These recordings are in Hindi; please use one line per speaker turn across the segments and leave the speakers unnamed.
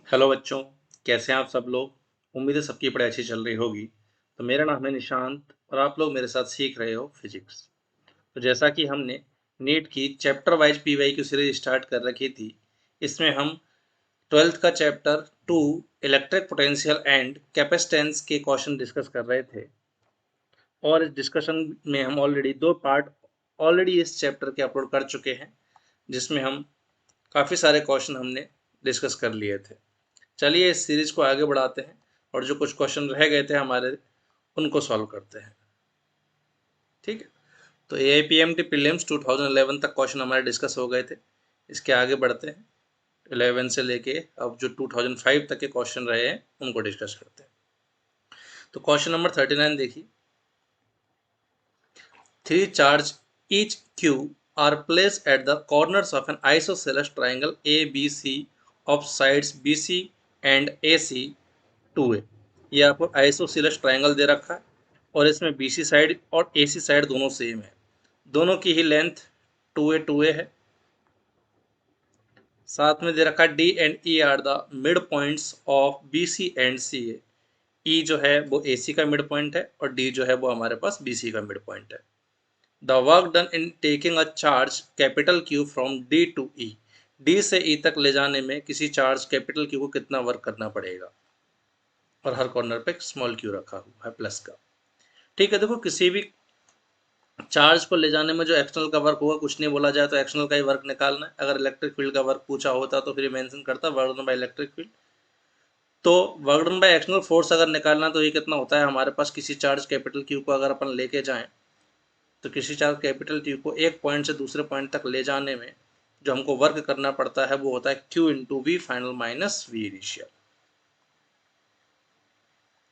हेलो बच्चों, कैसे हैं आप सब लोग। उम्मीद है सबकी पढ़ाई अच्छी चल रही होगी। तो मेरा नाम है निशांत और आप लोग मेरे साथ सीख रहे हो फिजिक्स। तो जैसा कि हमने नीट की चैप्टर वाइज पीवाई की सीरीज स्टार्ट कर रखी थी, इसमें हम ट्वेल्थ का chapter 2 electric potential and capacitance के क्वेश्चन डिस्कस कर रहे थे। और इस डिस्कशन में हम ऑलरेडी दो पार्ट ऑलरेडी इस चैप्टर के अपलोड कर चुके हैं, जिसमें हम काफ़ी सारे क्वेश्चन हमने डिस्कस कर लिए थे। चलिए इस सीरीज को आगे बढ़ाते हैं और जो कुछ क्वेश्चन रह गए थे हमारे, उनको सॉल्व करते हैं। ठीक है, तो A I P M T prelims 2011 तक क्वेश्चन हमारे डिस्कस हो गए थे। इसके आगे बढ़ते हैं, 11 से लेके अब जो 2005 तक के क्वेश्चन रहे हैं उनको डिस्कस करते हैं। तो क्वेश्चन नंबर 39 देखिए। Three charge each q are placed at the corners of an isosceles triangle ABC of sides BC and AC 2A। ये आपको आइसोसेलेस ट्राइंगल दे रखा है और इसमें BC साइड और AC साइड दोनों सेम है। दोनों की ही लेंथ 2A है। साथ में दे रखा है D and E are the mid points of BC and CA। E जो है वो AC का मिड पॉइंट है और D जो है वो हमारे पास BC का मिड पॉइंट है। The work done in taking a charge capital Q from D to E, D से E तक ले जाने में किसी चार्ज कैपिटल Q को कितना वर्क करना पड़ेगा, और हर कॉर्नर पे स्मॉल q रखा हुआ है प्लस का। ठीक है, देखो किसी भी चार्ज को ले जाने में जो एक्सटर्नल का वर्क होगा, कुछ नहीं बोला जाए तो एक्सटर्नल का ही वर्क निकालना है। अगर इलेक्ट्रिक फील्ड का वर्क पूछा होता तो फिर मेंशन करता work done by electric field. तो work done by external force अगर निकालना तो ये कितना होता है हमारे पास, किसी चार्ज कैपिटल Q को अगर अपन लेके जाएं तो किसी चार्ज कैपिटल Q को एक पॉइंट से दूसरे पॉइंट तक ले जाने में जो हमको वर्क करना पड़ता है वो होता है Q into V final minus V initial.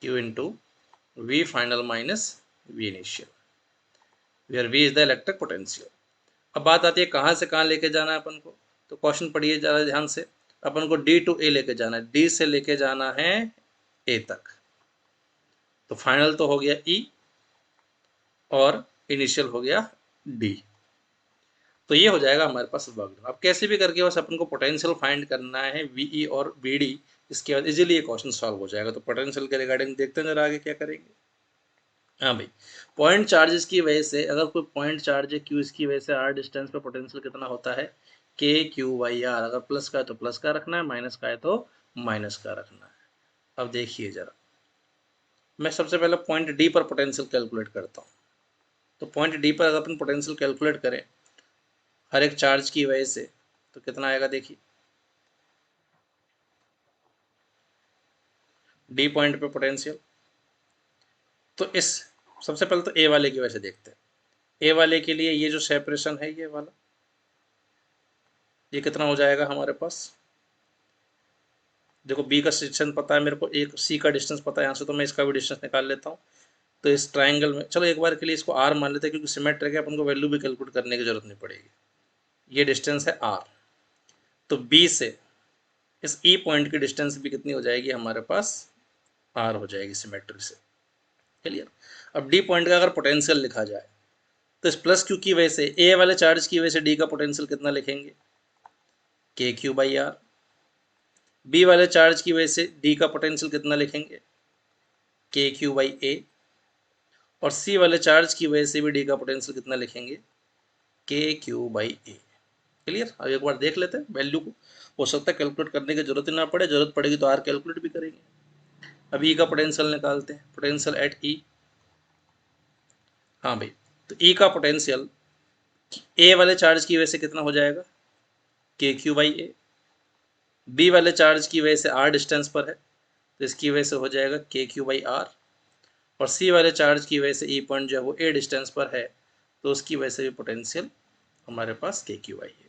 Q into V final minus V initial, where V is the electric potential. अब बात आती है कहाँ से कहाँ लेके जाना है अपन को। तो क्वेश्चन पढ़िए ज़रा ध्यान से। अपन को D टू A लेके जाना है, D से लेके जाना है A तक। तो फाइनल तो हो गया E और इनिशियल हो गया D। तो ये हो जाएगा हमारे पास वर्क। अब कैसे भी करके बस अपन को पोटेंशियल फाइंड करना है वीई और बीडी। इसके बाद इजीली ये क्वेश्चन सॉल्व हो जाएगा। तो पोटेंशियल के रिगार्डिंग देखते हैं जरा आगे क्या करेंगे। हाँ भाई, पॉइंट चार्जेस की वजह से अगर कोई पॉइंट चार्ज है क्यू, इसकी वजह से आर डिस्टेंस पे पोटेंशियल कितना होता है के क्यू बाई आर। अगर प्लस का है तो प्लस का रखना है, माइनस का है तो माइनस का रखना है। अब देखिए जरा, मैं सबसे पहले पॉइंट डी पर पोटेंशियल कैलकुलेट करता हूँ। तो पॉइंट डी पर अगर अपन पोटेंशियल कैलकुलेट करें हर एक चार्ज की वजह से तो कितना आएगा देखिए। डी पॉइंट पे पोटेंशियल, तो इस सबसे पहले तो ए वाले की वजह से देखते हैं। ए वाले के लिए ये जो सेपरेशन है ये वाला, ये कितना हो जाएगा हमारे पास। देखो बी का डिस्टेंस पता है मेरे को, एक सी का डिस्टेंस पता है यहाँ से, तो मैं इसका भी डिस्टेंस निकाल लेता हूँ। तो इस ट्राइंगल में चलो एक बार के लिए इसको आर मान लेते हैं, क्योंकि सिमेट्रिक है, अपन को वैल्यू भी कैलकुलेट करने की जरूरत नहीं पड़ेगी। ये डिस्टेंस है आर। तो बी से इस ई पॉइंट की डिस्टेंस भी कितनी हो जाएगी हमारे पास, आर हो जाएगी सिमेट्रिक से। क्लियर। अब डी पॉइंट का अगर पोटेंशियल लिखा जाए तो इस प्लस क्यू की वजह से ए वाले चार्ज की वजह से डी का पोटेंशियल कितना लिखेंगे, के क्यू बाई आर। बी वाले चार्ज की वजह से डी का पोटेंशियल कितना लिखेंगे, के क्यू बाई ए। और सी वाले चार्ज की वजह से भी डी का पोटेंशियल कितना लिखेंगे, के क्यू बाई ए। क्लियर। अब एक बार देख लेते हैं वैल्यू को। हो सकता है कैलकुलेट करने की जरूरत ही ना पड़े, जरूरत पड़ेगी तो आर कैलकुलेट भी करेंगे। अब ई का पोटेंशियल निकालते हैं, पोटेंशियल एट ई। हाँ भाई, तो ई का पोटेंशियल ए वाले चार्ज की वजह से कितना हो जाएगा, के क्यू बाई ए। बी वाले चार्ज की वजह से आर डिस्टेंस पर है तो इसकी वजह से हो जाएगा के क्यू बाई आर। और सी वाले चार्ज की वजह से ई पॉइंट जो है वो ए डिस्टेंस पर है तो उसकी वजह से भी पोटेंशियल हमारे पास के क्यू आई है।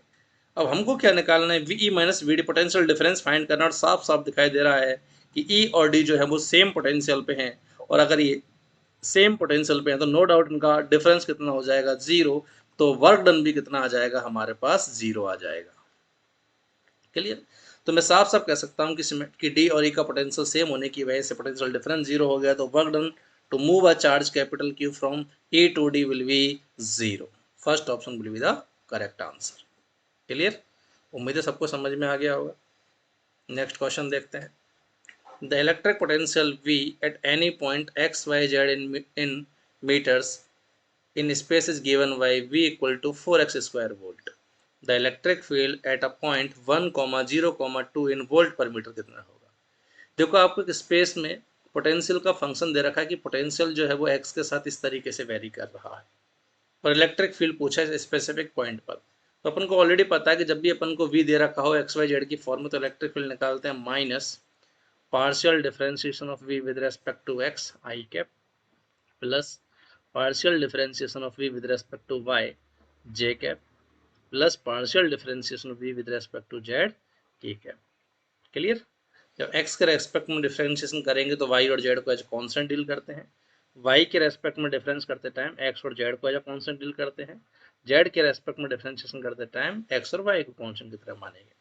अब हमको क्या निकालना है, V E minus V D, potential difference find करना। और साफ साफ दिखाई दे रहा है कि ई और डी जो है वो सेम पोटेंशियल पे हैं। और अगर ये सेम पोटेंशियल पे हैं तो नो डाउट इनका डिफरेंस कितना हो जाएगा, जीरो। तो वर्क डन भी कितना आ जाएगा हमारे पास, जीरो आ जाएगा। क्लियर। तो मैं साफ साफ कह सकता हूँ कि सीमेंट की डी और ई का पोटेंशियल सेम होने की वजह से पोटेंशियल डिफरेंस जीरो हो गया। तो work done to move a charge capital Q from A to D will be zero. First option will be the correct answer. Clear. उम्मीद है सबको समझ में आ गया होगा। नेक्स्ट क्वेश्चन देखते हैं। The electric potential V at any point x y z in meters in space is given by V equal to 4x square volt. The electric field at a point 1, 0, 2 in volt per meter कितना होगा। देखो आपको एक स्पेस में पोटेंशियल का फंक्शन दे रखा है कि पोटेंशियल जो है वो x के साथ इस तरीके से वेरी कर रहा है और इलेक्ट्रिक फील्ड पूछा है स्पेसिफिक पॉइंट पर। तो अपन को ऑलरेडी पता है कि जब भी अपन को V दे रखा हो एक्स वाई जेड की फॉर्म में, तो इलेक्ट्रिक फील्ड निकालते हैं minus partial differentiation of V with respect to x i cap plus partial differentiation of V with respect to y j cap plus partial differentiation of V with respect to z k cap. Clear. जब x के रेस्पेक्ट में डिफरेंशिएशन करेंगे तो y और z को एज कांस्टेंट डील करते हैं, y के रेस्पेक्ट में डिफरेंस करते टाइम x और z को एज कांस्टेंट डील करते हैं, z के रेस्पेक्ट में डिफरेंशिएशन करते टाइम x और y को कांस्टेंट की तरह मानेंगे।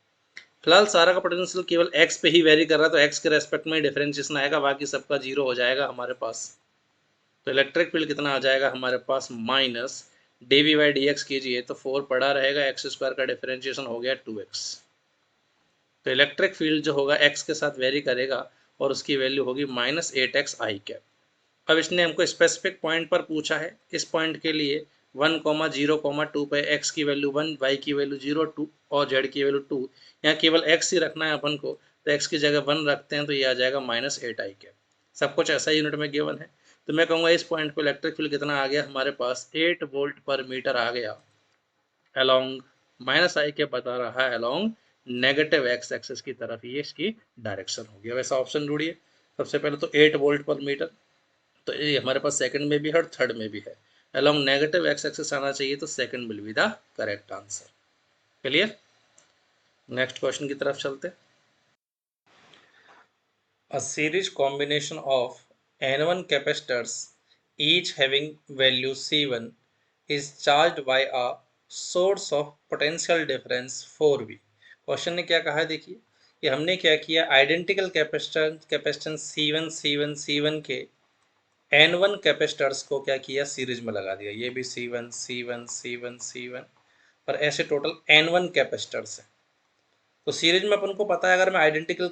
फिलहाल सारा का पोटेंशियल केवल x पे ही वेरी कर रहा है तो x के रेस्पेक्ट में डिफरेंशिएशन आएगा, बाकी सबका जीरो हो जाएगा हमारे पास। तो इलेक्ट्रिक फील्ड कितना आ जाएगा हमारे पास minus d by d x कीजिए तो 4 पड़ा रहेगा, एक्स स्क्वायर का डिफरेंशिएशन हो गया 2x। तो इलेक्ट्रिक फील्ड जो होगा x के साथ वेरी करेगा और उसकी वैल्यू होगी माइनस 8x आई कैप। अब इसने हमको स्पेसिफिक पॉइंट पर पूछा है, इस पॉइंट के लिए 1, 0, 2 पे x की वैल्यू 1, y की वैल्यू 0, 2 और z की वैल्यू 2। यहाँ केवल x ही रखना है अपन को, तो x की जगह 1 रखते हैं तो ये आ जाएगा माइनस 8 आई कैप। सब कुछ ऐसा यूनिट में गिवन है। तो मैं कहूँगा इस पॉइंट पर इलेक्ट्रिक फील्ड कितना आ गया हमारे पास 8 वोल्ट पर मीटर आ गया अलोंग माइनस आई के बता रहा है अलोंग नेगेटिव एक्स एक्सेस की तरफ, ये इसकी डायरेक्शन होगी। वैसा ऑप्शन ढूंढिए। सबसे पहले तो 8 वोल्ट पर मीटर, तो ये हमारे पास सेकंड में भी है और थर्ड में भी है। अलोंग नेगेटिव एक्स एक्सेस आना चाहिए, तो second will be the correct answer. Clear. Next question की तरफ चलते। A series combination of N1 capacitors each having value C1 is charged by a source of potential difference 4V। Question ने क्या कहा है देखिए कि हमने क्या किया, identical capacitance C1 C1 C1 के N1 कैपेसिटर्स को क्या किया, सीरीज में लगा दिया। ये भी C1 C1 C1 C1 और ऐसे टोटल N1 कैपेसिटर्स है। तो सीरीज में अपन को पता है अगर मैं आइडेंटिकल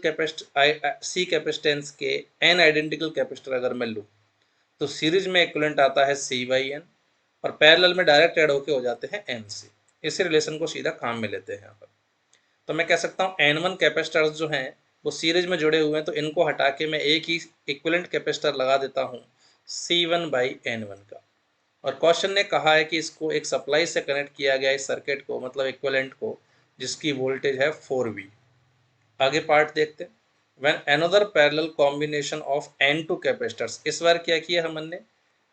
सी कैपेसिटेंस के एन आइडेंटिकल कैपेसिटर अगर मैं लूँ तो सीरीज में इक्विवेलेंट आता है C बाई एन और पैरेलल में डायरेक्ट ऐड होके हो जाते हैं एन सी। इसी रिलेशन को सीधा काम में लेते हैं यहाँ पर। तो मैं कह सकता हूँ N1 कैपेसिटर्स जो हैं वो सीरीज में जुड़े हुए हैं, तो इनको हटा के मैं एक ही इक्विवेलेंट कैपेसिटर लगा देता हूँ C1 बाई N1 का। और क्वेश्चन ने कहा है कि इसको एक सप्लाई से कनेक्ट किया गया इस सर्किट को, मतलब इक्विवेलेंट को, जिसकी वोल्टेज है 4V। आगे पार्ट देखते हैं। When another parallel combination of N2 capacitors, इस बार क्या किया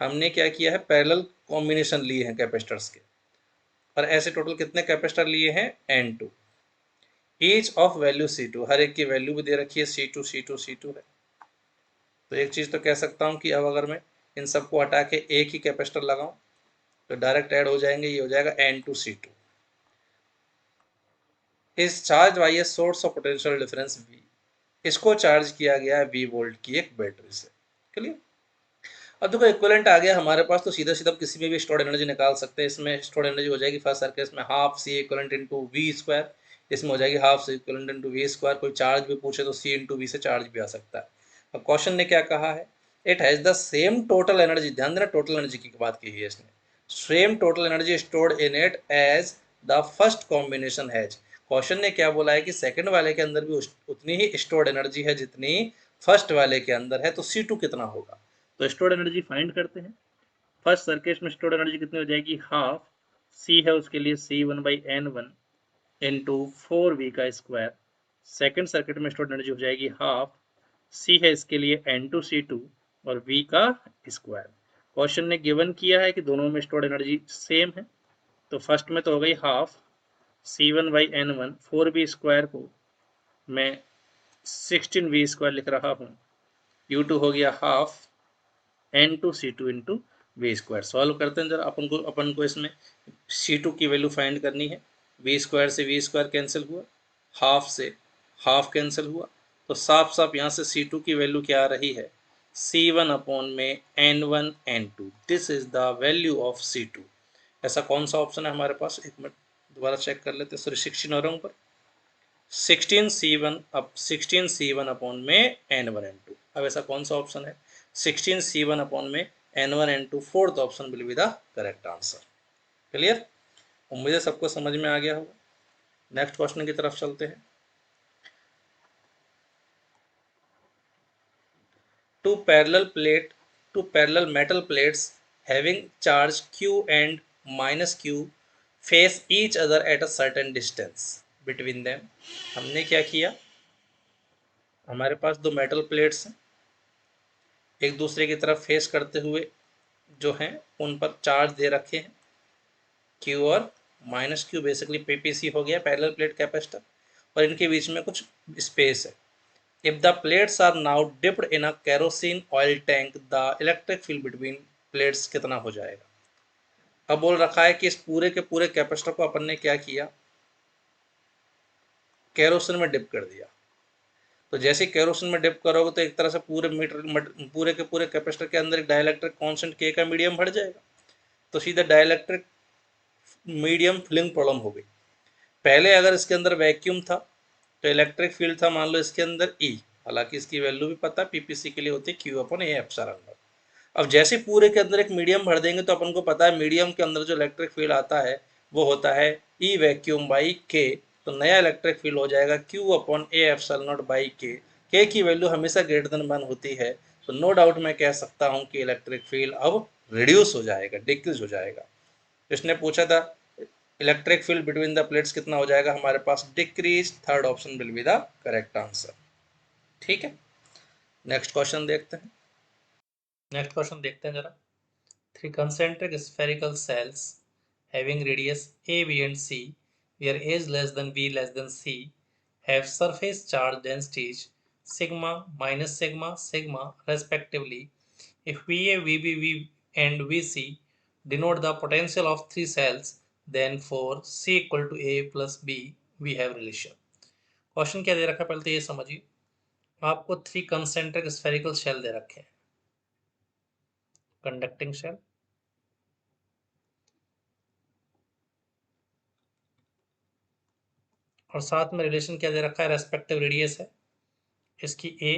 हमने क्या किया है, पैरेलल कॉम्बिनेशन लिए हैं कैपेसिटर्स के और ऐसे टोटल कितने कैपेसिटर लिए हैं N2, each of value C2, हर एक की वैल्यू भी दे रखी है C2 C2 C2 है। तो एक चीज तो कह सकता हूँ कि अब अगर मैं इन सबको हटा के एक ही कैपेसिटर लगाऊं तो डायरेक्ट ऐड हो जाएंगे, ये हो जाएगा N2C2 इस charge by a source of potential difference V। इसको चार्ज किया गया है V वोल्ट की एक बैटरी से। क्लियर। अब देखो इक्विवेलेंट आ गया हमारे पास, तो सीधा सीधा किसी में भी स्टोर्ड एनर्जी निकाल सकते हैं। इसमें स्टोर्ड एनर्जी हो जाएगी फर्स्ट सर्किट में half C equivalent into V square, इसमें हो जाएगी half C equivalent into V square. कोई चार्ज भी पूछे तो C इंटू वी से चार्ज भी आ सकता है। अब क्वेश्चन ने क्या कहा है, it has the same total energy, ध्यान देना टोटल एनर्जी की बात की है इसने, same total energy stored in it as the first combination has. Question ने क्या बोला है कि सेकंड वाले के अंदर भी उतनी ही स्टोर्ड एनर्जी है जितनी फर्स्ट वाले के अंदर है, तो C2 कितना होगा। तो स्टोर्ड एनर्जी फाइंड करते हैं। फर्स्ट सर्किट में स्टोर्ड एनर्जी कितनी हो जाएगी, हाफ C है उसके लिए C1 by N1 into 4V का स्क्वायर। सेकेंड सर्किट में स्टोर्ड एनर्जी हो जाएगी हाफ C है इसके लिए N2C2 और V का स्क्वायर। क्वेश्चन ने गिवन किया है कि दोनों में स्टोर्ड एनर्जी सेम है, तो फर्स्ट में तो हो गई half C1 by N1, 4V square को मैं 16V स्क्वायर लिख रहा हूँ, U2 हो गया half N2C2 into V square. Solve करते हैं जरा। अपन को इसमें C2 की वैल्यू फाइंड करनी है। वी स्क्वायर से वी स्क्वायर कैंसिल हुआ, हाफ से हाफ कैंसिल हुआ, तो साफ साफ यहाँ से C2 की वैल्यू क्या आ रही है, C1 अपॉन में N1 N2। This is the value of C2। ऐसा कौन सा ऑप्शन है हमारे पास, एक मिनट दोबारा चेक कर लेते हैं। सॉरी 16 और पर 16C1 अपॉन में N1N2। अब ऐसा कौन सा ऑप्शन है? 16C1 अपॉन में N1N2, fourth option will be the correct answer. Clear? उम्मीद है सबको समझ में आ गया होगा। नेक्स्ट क्वेश्चन की तरफ चलते हैं। Two parallel metal plates having charge Q and minus Q face each other at a certain distance between them। हमने क्या किया, हमारे पास दो मेटल प्लेट्स हैं, एक दूसरे की तरफ फेस करते हुए जो हैं उन पर चार्ज दे रखे हैं Q और माइनस Q, बेसिकली पीपीसी हो गया पैरेलल प्लेट कैपेसिटर, और इनके बीच में कुछ स्पेस है। If the plates are now dipped in a kerosene oil tank, the electric field between plates कितना हो जाएगा? अब बोल रखा है कि इस पूरे के पूरे कैपेसिटर को अपन ने क्या किया, केरोसिन में डिप कर दिया। तो जैसे केरोसिन में डिप करोगे तो एक तरह से पूरे के पूरे कैपेसिटर के अंदर एक डाइलेक्ट्रिक कांस्टेंट के का मीडियम बढ़ जाएगा, तो सीधा डाइलेक्ट्रिक मीडियम फिलिंग प्रॉब्लम हो गई। पहले अगर इसके अंदर वैक्यूम था तो इलेक्ट्रिक फील्ड था मान लो इसके अंदर E, हालांकि इसकी वैल्यू भी पता है पीपीसी के लिए होती है Q/A। अब जैसे पूरे के अंदर एक मीडियम भर देंगे तो अपन को पता है मीडियम के अंदर जो इलेक्ट्रिक फील्ड आता है वो होता है E वैक्यूम बाई K। तो नया इलेक्ट्रिक फील्ड हो जाएगा Q/A/0/K। K की वैल्यू हमेशा ग्रेटर देन 1 होती है, तो नो डाउट मैं कह सकता हूं कि इलेक्ट्रिक फील्ड अब रिड्यूस हो जाएगा, डिक्रीज हो जाएगा। इसने पूछा था electric field between the plates कितना हो जाएगा, हमारे पास decrease, third option will be the correct answer. ठीक है, नेक्स्ट क्वेश्चन देखते हैं। जरा। Three concentric spherical cells having radius A, B and C, where A is less than B less than C, have surface charge densities sigma, minus sigma, sigma respectively. If VA, VB, V and VC denote the potential of three cells, then for C equal to A plus B we have relation। Question क्या दे रखा है पहले तो ये समझिए। आपको थ्री कंसेंट्रिक स्फेरिकल शेल दे रखे हैं, कंडक्टिंग शेल, और साथ में रिलेशन क्या दे रखा है, रेस्पेक्टिव रेडियस है, इसकी A,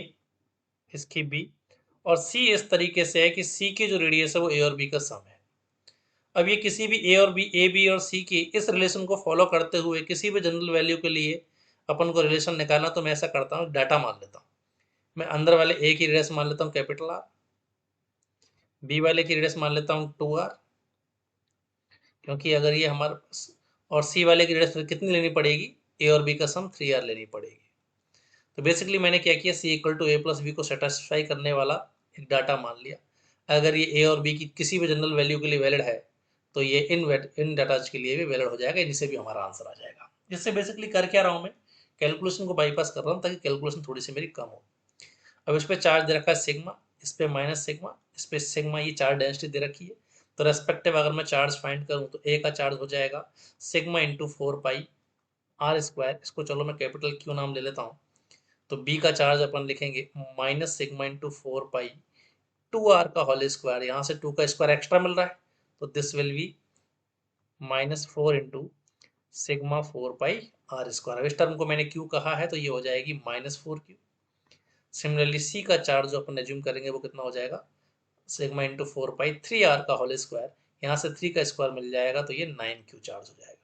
इसकी B, और C इस तरीके से है कि C की जो रेडियस है वो A और B का सम है। अब ये किसी भी A और B, A, B और C की इस रिलेशन को फॉलो करते हुए किसी भी जनरल वैल्यू के लिए अपन को रिलेशन निकालना, तो मैं ऐसा करता हूँ, डाटा मान लेता हूँ। मैं अंदर वाले A की रेडियस मान लेता हूँ कैपिटल R, B वाले की रेडियस मान लेता हूँ 2R, क्योंकि अगर ये हमारा, और C वाले की रेडियस कितनी लेनी पड़ेगी, A और B का सम 3R लेनी पड़ेगी। तो बेसिकली मैंने क्या किया, C equal to A plus B को सेटिस्फाई करने वाला एक डाटा मान लिया। अगर ये A और B की किसी भी जनरल वैल्यू के लिए वैलिड है तो ये इन डाटाज के लिए भी वैलिड हो जाएगा, इनसे भी हमारा आंसर आ जाएगा। जिससे बेसिकली कर क्या रहा हूँ मैं, कैलकुलेशन को बाईपास कर रहा हूँ ताकि कैलकुलेशन थोड़ी सी मेरी कम हो। अब इस पर चार्ज दे रखा है सिग्मा, इस पर माइनस सिग्मा, इस पर सिग्मा, ये चार्ज डेंसिटी दे रखी है। तो रेस्पेक्टिव अगर मैं चार्ज फाइंड करूँ तो A का चार्ज हो जाएगा सिग्मा इंटू 4πr², इसको चलो मैं कैपिटल Q नाम ले लेता हूँ। तो B का चार्ज अपन लिखेंगे माइनस सिग्मा इंटू 4π 2R का होल स्क्वायर, यहाँ से 2 का स्क्वायर एक्स्ट्रा मिल रहा है तो this will B -4 into sigma 4πr²। इस टर्म को मैंने Q कहा है तो ये हो जाएगी -4Q। सिमिलरली C का चार्ज जो अपन एज्यूम करेंगे वो कितना हो जाएगा, सिग्मा इंटू 4π 3R का होल स्क्वायर, यहाँ से 3 का स्क्वायर मिल जाएगा तो ये 9Q चार्ज हो जाएगा।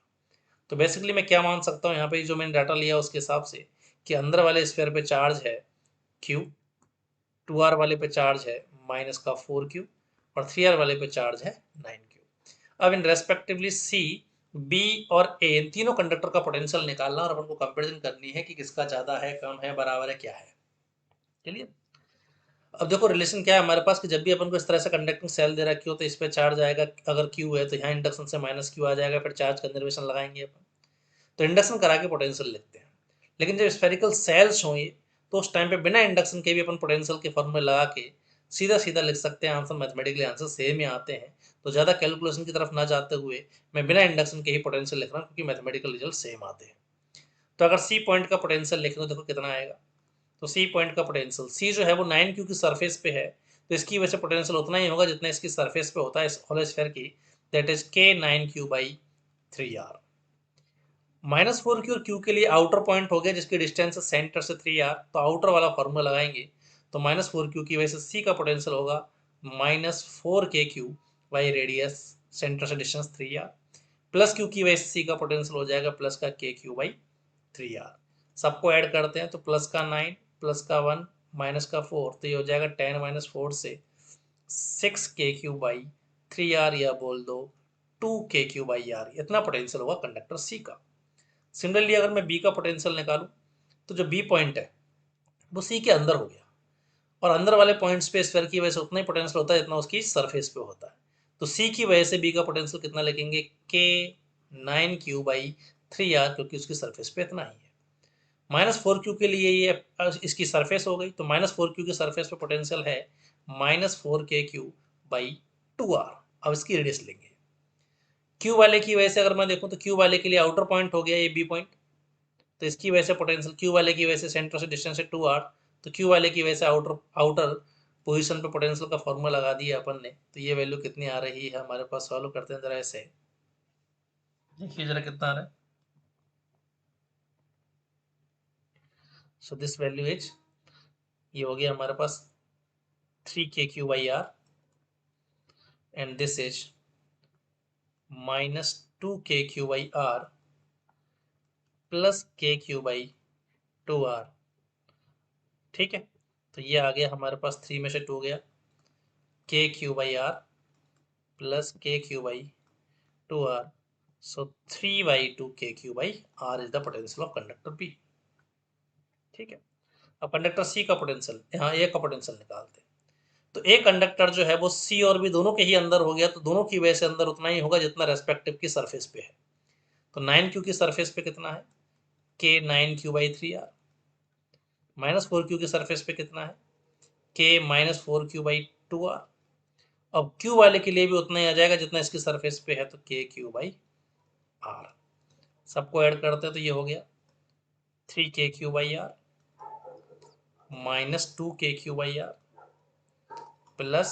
तो बेसिकली मैं क्या मान सकता हूँ यहाँ पे, जो मैंने डाटा लिया उसके हिसाब से, कि अंदर वाले स्फीयर पे चार्ज है Q, 2R वाले पे चार्ज है माइनस का 4Q, और 3R वाले पे चार्ज है 9Q। अब इन रेस्पेक्टिवली C, B और A, इन तीनों कंडक्टर का पोटेंशियल निकालना और अपन को कंपैरिजन करनी है कि किसका ज्यादा है, कम है, बराबर है, क्या है। चलिए, अब देखो रिलेशन क्या है हमारे पास, कि जब भी अपन को इस तरह से कंडक्टिंग सेल दे रखी हो तो इस पे चार्ज आएगा, अगर Q है तो यहाँ इंडक्शन से -Q आ जाएगा, फिर चार्ज कंजर्वेशन लगाएंगे अपन, तो इंडक्शन करा के पोटेंशियल लिखते हैं। लेकिन जब स्फेरिकल सेल्स हों तो उस टाइम पे बिना इंडक्शन के भी अपन पोटेंशियल के फॉर्मूले लगा के सीधा सीधा लिख सकते हैं, आंसर मैथमेटिकली आंसर सेम ही आते हैं। तो ज़्यादा कैलकुलेशन की तरफ ना जाते हुए मैं बिना इंडक्शन के ही पोटेंशियल लिख रहा हूँ, क्योंकि मैथमेटिकल रिजल्ट सेम आते हैं। तो अगर सी पॉइंट का पोटेंशियल लिखें तो देखो कितना आएगा। तो सी पॉइंट का पोटेंशियल, सी जो है वो 9Q की सरफेस पे है, तो इसकी वजह से पोटेंशियल उतना ही होगा जितना इसकी सरफेस पे होता है इस होल स्फीयर की, that is K 9Q/3R। -4Q और Q के लिए आउटर पॉइंट हो गया जिसकी डिस्टेंस है सेंटर से 3R, तो आउटर वाला फॉर्मूला लगाएंगे तो -4Q की वजह से C का पोटेंशियल होगा -4KQ बाई रेडियस सेंटर से डिस्टेंस 3R, प्लस Q की वजह से C का पोटेंशियल हो जाएगा प्लस का KQ बाई 3R। सबको ऐड करते हैं तो प्लस का 9 प्लस का 1 माइनस का 4, तो ये हो जाएगा 10 - 4 से 6KQ बाई 3R, या बोल दो 2KQ बाई R। इतना पोटेंशियल होगा कंडक्टर C का। सिमिलरली अगर मैं बी का पोटेंशियल निकालूं तो जो बी पॉइंट है वो सी के अंदर हो गया, और अंदर वाले पॉइंट्स पे स्फीयर की वजह से उतना ही पोटेंशियल होता है जितना उसकी सरफेस पे होता है। तो सी की वजह से बी का पोटेंशियल कितना लिखेंगे, के 9Q बाई 3R, क्योंकि उसकी सरफेस पे इतना ही है। -4Q के लिए ये इसकी सरफेस हो गई, तो -4Q की सरफेस पे पोटेंशियल है -4KQ बाई 2R। अब इसकी रेडियस लेंगे। Q वाले की वजह से अगर मैं देखूं तो Q वाले के लिए आउटर पॉइंट हो गया ये बी पॉइंट, तो इसकी वजह से पोटेंशियल Q वाले की वजह से सेंटर से डिस्टेंस है 2R, तो Q वाले की वजह से आउटर पोजीशन पे पोटेंशियल का फॉर्मूला लगा दिया अपन ने। तो ये वैल्यू कितनी आ रही है हमारे पास, सॉल्व करते हैं जरा ऐसे, देखिए जरा कितना आ रहा है। सो दिस वैल्यू इज, ये हो गया हमारे पास 3KQ by R, and this is -2KQ by R plus KQ by 2R। ठीक है, तो ये आ गया हमारे पास 3 में से 2 गया, KQ by R plus KQ by 2R, so 3/2 KQ by R is the potential of conductor B। ठीक है, अब कंडक्टर C का पोटेंशियल, यहाँ A का पोटेंशियल निकालते हैं। तो A कंडक्टर जो है वो C और B दोनों के ही अंदर हो गया, तो दोनों की वजह से अंदर उतना ही होगा जितना रेस्पेक्टिव की सरफेस पे है। तो 9Q की सरफेस पे कितना है, K 9Q by 3R, -4Q की सरफेस पे कितना है, K -4Q बाई 2R। अब Q वाले के लिए भी उतना ही आ जाएगा जितना इसकी सरफेस पे है, तो KQ बाई R। सबको ऐड करते हैं तो ये हो गया 3KQ by R -2KQ by R plus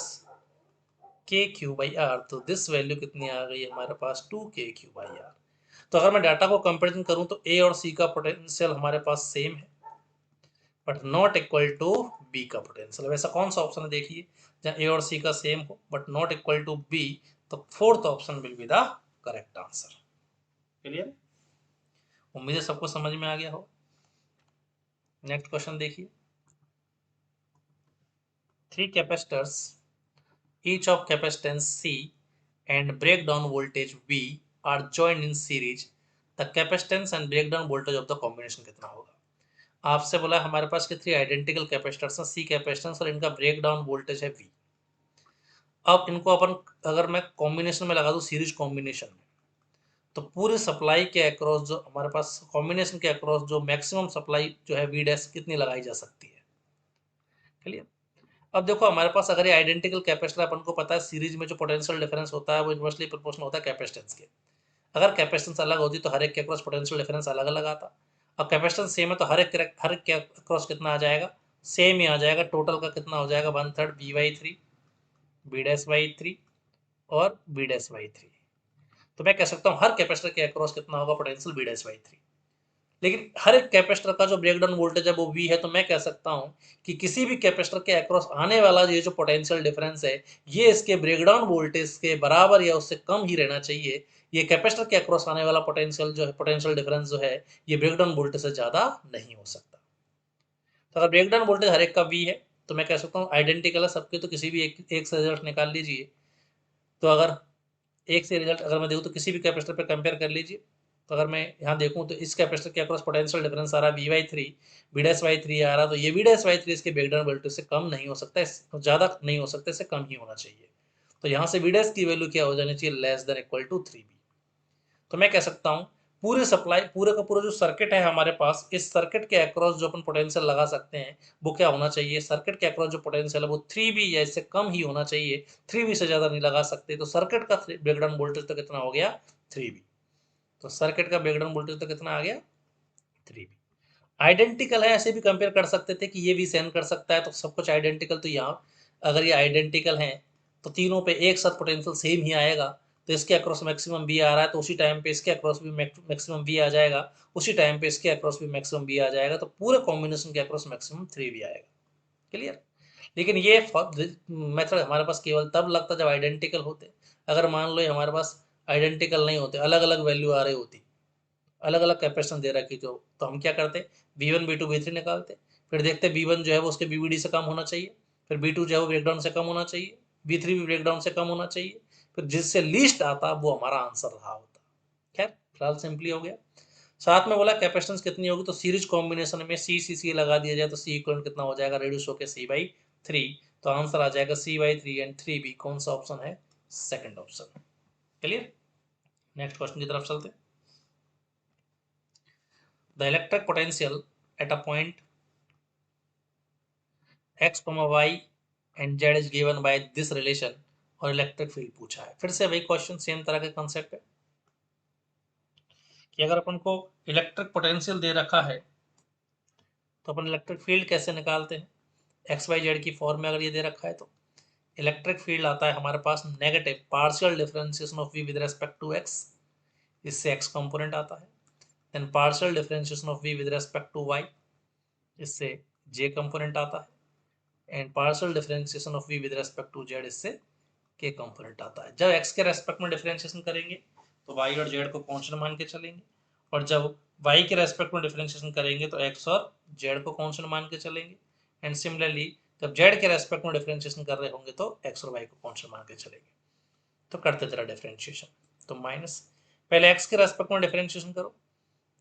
KQ by R। तो दिस वैल्यू कितनी आ गई हमारे पास, 2KQ बाई R। तो अगर मैं डाटा को कंपेरिजन करूं तो A और C का पोटेंशियल हमारे पास सेम है, but not equal to B का पोटेंशियल। वैसा कौन सा ऑप्शन है देखिए जहां A और C का सेम हो but not equal to B, तो fourth option will be the correct answer. Clear, उम्मीद है सबको समझ में आ गया हो। नेक्स्ट क्वेश्चन देखिए, 3 capacitors each of capacitance C and breakdown voltage V are joined in series, the capacitance and breakdown voltage of the combination कितना होगा। आपसे बोला हमारे पास के 3 आइडेंटिकल कैपेसिटर्स हैं, C कैपेसिटेंस, और इनका ब्रेकडाउन वोल्टेज है V। अब इनको अपन अगर मैं कॉम्बिनेशन में लगा दूं, सीरीज कॉम्बिनेशन में, तो पूरे सप्लाई के अक्रॉस जो हमारे पास कॉम्बिनेशन के अक्रॉस जो मैक्सिमम सप्लाई जो है V डैश कितनी लगाई जा सकती है। क्लियर, अब देखो हमारे पास अगर ये आइडेंटिकल कैपेसिटर, अपन को पता है सीरीज में जो पोटेंशियल डिफरेंस होता है वो इनवर्सली प्रोपोर्शनल होता है कैपेसिटेंस के। अगर कैपेसिटेंस अलग होती तो हर एक के अक्रॉस पोटेंशियल डिफरेंस अलग अलग आता। अब कैपेसिटेंस सेम है तो हर एक के अक्रॉस कितना आ जाएगा, सेम ही आ जाएगा। टोटल का कितना हो जाएगा, 1/3 B/3 B'/3 और B'/3। तो मैं कह सकता हूँ हर कैपेसिटर के अक्रॉस कितना होगा पोटेंशियल, B'/3। लेकिन हर एक कैपेसिटर का जो ब्रेकडाउन वोल्टेज है वो V है, तो मैं कह सकता हूं कि किसी भी कैपेसिटर के अक्रॉस आने वाला ये जो पोटेंशियल डिफरेंस है ये इसके ब्रेकडाउन वोल्टेज के बराबर या उससे कम ही रहना चाहिए। ये कैपेसिटर के अक्रॉस आने वाला पोटेंशियल जो है, पोटेंशियल डिफरेंस जो है, ये ब्रेकडाउन वोल्टेज से ज्यादा नहीं हो सकता। तो अगर ब्रेकडाउन वोल्टेज हर एक का V है तो मैं कह सकता हूँ आइडेंटिकल है सबके, तो किसी भी एक से रिजल्ट निकाल लीजिए। तो अगर एक से रिजल्ट अगर मैं देखूँ तो किसी भी कैपेसिटर पर कंपेयर कर लीजिए। तो अगर मैं यहाँ देखूँ तो इस कैपेसिटर के अक्रॉस पोटेंशियल डिफरेंस आ रहा है V/3, B'/3 आ रहा, तो ये B'/3 इसके ब्रेकडाउन वोल्टेज से कम नहीं हो सकता, ज़्यादा नहीं हो सकता, इससे कम ही होना चाहिए। तो यहाँ से V' की वैल्यू क्या हो जानी चाहिए, less than equal to 3B। तो मैं कह सकता हूँ पूरे सप्लाई, पूरे का पूरा जो सर्किट है हमारे पास, इस सर्किट के अक्रॉस जो अपन पोटेंशियल लगा सकते हैं वो क्या होना चाहिए, सर्किट के अक्रॉस जो पोटेंशियल है वो 3B या इससे कम ही होना चाहिए, 3B से ज़्यादा नहीं लगा सकते। तो सर्किट का ब्रेकडाउन वोल्टेज तो कितना हो गया, 3B। तो सर्किट का ब्रेकडाउन वोल्टेज तो कितना आ गया, 3B। आइडेंटिकल है ऐसे भी कंपेयर कर सकते थे कि ये भी सेंड कर सकता है, तो सब कुछ आइडेंटिकल। तो यहाँ अगर ये आइडेंटिकल हैं तो तीनों पे एक साथ पोटेंशियल सेम ही आएगा, तो इसके अक्रॉस मैक्सिमम वी आ रहा है, तो उसी टाइम पे इसके अक्रॉस भी मैक्सिमम वी आ जाएगा, उसी टाइम पे इसके अक्रॉस भी मैक्सिमम वी आ जाएगा, तो पूरे कॉम्बिनेशन के अक्रॉस मैक्सिमम 3 वी आएगा। क्लियर। लेकिन ये मेथड हमारे पास केवल तब लगता जब आइडेंटिकल होते। अगर मान लो ये हमारे पास आइडेंटिकल नहीं होते, अलग अलग वैल्यू आ रही होती, अलग अलग कैपेसिटेंस दे रखी तो हम क्या करते, V1 V2 V3 निकालते, फिर देखते V1 जो है वो उसके BVD से कम होना चाहिए, फिर B2 जो है वो ब्रेकडाउन से कम होना चाहिए, V3 भी ब्रेकडाउन से कम होना चाहिए, फिर जिससे लीस्ट आता वो हमारा आंसर रहा होता। खैर फिलहाल सिंपली हो गया। साथ में बोला कैपेसिटेंस कितनी होगी, तो सीरीज कॉम्बिनेशन में C लगा दिया जाए तो C इक्वल कितना हो जाएगा, रेड्यूस होकर C/3, तो आंसर आ जाएगा C/3 एंड 3B। कौन सा ऑप्शन है, second option. Clear. Next question की तरफ चलते हैं। The electric potential at a point x, y and z is given by this relation और इलेक्ट्रिक फील्ड पूछा है। फिर से वही क्वेश्चन, सेम तरह के कॉन्सेप्ट है कि अगर अपन को इलेक्ट्रिक पोटेंशियल दे रखा है तो अपन इलेक्ट्रिक फील्ड कैसे निकालते हैं। एक्स वाई जेड की फॉर्म में अगर ये दे रखा है तो इलेक्ट्रिक फील्ड आता है हमारे पास negative partial differentiation of V with respect to x, इससे एक्स कंपोनेंट आता है। Then partial differentiation of V with respect to y, इससे जे कंपोनेंट आता है। And partial differentiation of v with respect to z, इससे k कंपोनेंट आता है। जब x के रेस्पेक्ट में डिफरेंशिएशन करेंगे तो y और z को कांस्टेंट मान के चलेंगे, और जब y के रेस्पेक्ट में डिफरेंशिएशन करेंगे तो x और z को कांस्टेंट मान के चलेंगे। एंड सिमिलरली जब z के रेस्पेक्ट में डिफरेंशिएशन कर रहे होंगे तो x और y को कांस्टेंट मान के चलेंगे। तो करते जरा डिफरेंशिएशन, तो माइनस, पहले x के रेस्पेक्ट में डिफरेंशिएशन करो,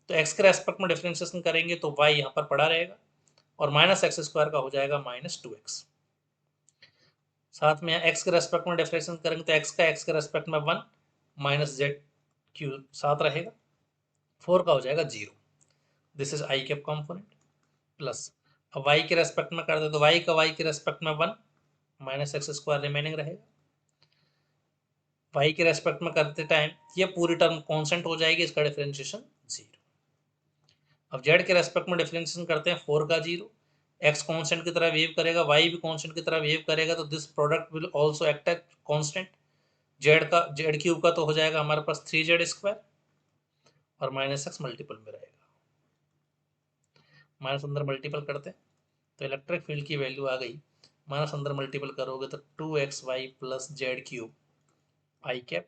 तो x के रेस्पेक्ट में डिफरेंशिएशन करेंगे तो y यहाँ पर पड़ा रहेगा और माइनस एक्स स्क्वायर का हो जाएगा -2x। साथ में x के रेस्पेक्ट में डिफरेंशिएशन करेंगे तो x का x के रेस्पेक्ट में 1 माइनस जेड क्यू साथ रहेगा, 4 का हो जाएगा 0। This is I cap component plus, अब y के रेस्पेक्ट में कर दे तो y का y के रेस्पेक्ट में 1 माइनस एक्स स्क्वायर रिमेनिंग रहेगा। y के रेस्पेक्ट में करते टाइम ये पूरी टर्म कांस्टेंट हो जाएगी, इसका डिफरेंशिएशन 0। अब z के रेस्पेक्ट में डिफरेंशिएशन करते हैं 4 का 0, x कांस्टेंट की तरह बिहेव करेगा, y भी कांस्टेंट की तरह बिहेव करेगा, तो this product will also act as constant. Z cube का तो हो जाएगा हमारे पास 3z² और माइनस एक्स मल्टीपल में रहेगा, माइनस अंदर मल्टीपल करते हैं तो इलेक्ट्रिक फील्ड की वैल्यू आ गई, माइनस अंदर मल्टीपल करोगे तो 2xy plus z cube i cap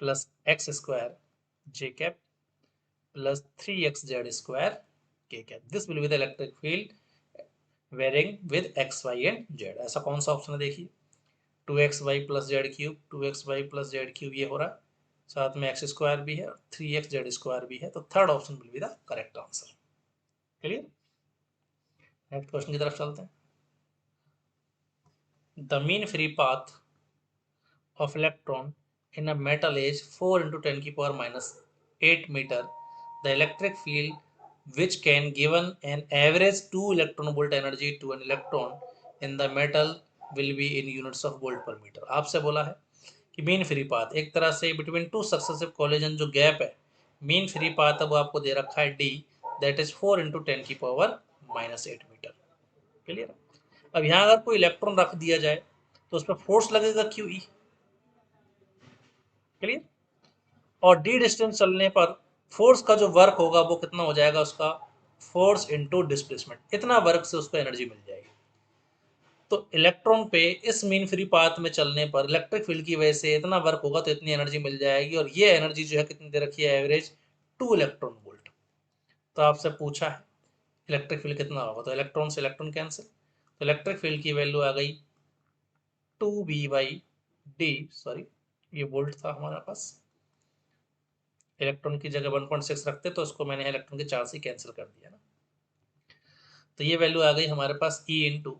plus x square j cap plus 3xz² के cap. This will be the electric field varying with x y and z. ऐसा कौन सा ऑप्शन है देखिए, 2xy plus z cube, 2xy plus z cube ये हो रहा है, साथ में एक्स स्क्वायर भी है और 3xz² भी है, तो third option will be the correct answer. Clear. Next question की तरफ चलते हैं। The mean free path of electron in a metal is 4 × 10⁻8 metre. The electric field which can given an average 2 electron volt energy to an electron in the metal will be in units of volt per meter। आपसे बोला है कि मीन फ्री पाथ, एक तरह से बिटवीन टू सक्सेसिव कॉलिजन जो गैप है, मीन फ्री पाथ अब आपको दे रखा है d, that is 4 × 10⁻8 metre. Clear. अब यहाँ अगर कोई इलेक्ट्रॉन रख दिया जाए तो उस पर फोर्स लगेगा QE। क्लियर। और डी डिस्टेंस चलने पर फोर्स का जो वर्क होगा वो कितना हो जाएगा, उसका फोर्स इनटू डिस्प्लेसमेंट, इतना वर्क से उसको एनर्जी मिल जाएगी। तो इलेक्ट्रॉन पे इस मीन फ्री पाथ में चलने पर इलेक्ट्रिक फील्ड की वजह से इतना वर्क होगा तो इतनी एनर्जी मिल जाएगी, और ये एनर्जी जो है कितनी दे रखी है, एवरेज 2 इलेक्ट्रॉन वोल्ट। तो आपसे पूछा है इलेक्ट्रिक फील्ड कितना होगा, तो इलेक्ट्रॉन से इलेक्ट्रॉन कैंसिल, तो इलेक्ट्रिक फील्ड की वैल्यू आ गई 2b/d, सॉरी ये वोल्ट था हमारे पास, इलेक्ट्रॉन की जगह 1.6 रखते तो उसको मैंने इलेक्ट्रॉन के 4 से कैंसिल कर दिया ना, तो ये वैल्यू आ गई हमारे पास E इंटू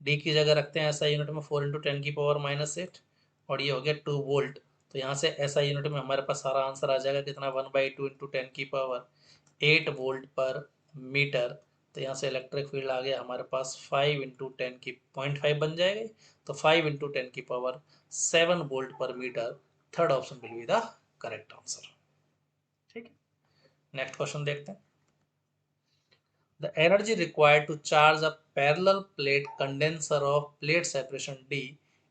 डी की जगह रखते हैं SI यूनिट में 4 × 10⁻⁻8 और ये हो गया 2 वोल्ट। तो यहाँ से SI यूनिट में हमारे पास सारा आंसर आ जाएगा कितना, 1/2 × 10⁻8 वोल्ट पर मीटर। तो यहाँ से इलेक्ट्रिक फील्ड आ गया हमारे पास 5 × 10⁵ बन जाएगा, तो 5 × 10⁻7 वोल्ट पर metre. Third option will be the correct answer. ठीक है, नेक्स्ट क्वेश्चन देखते हैं। The energy required to charge a parallel plate condenser of plate separation D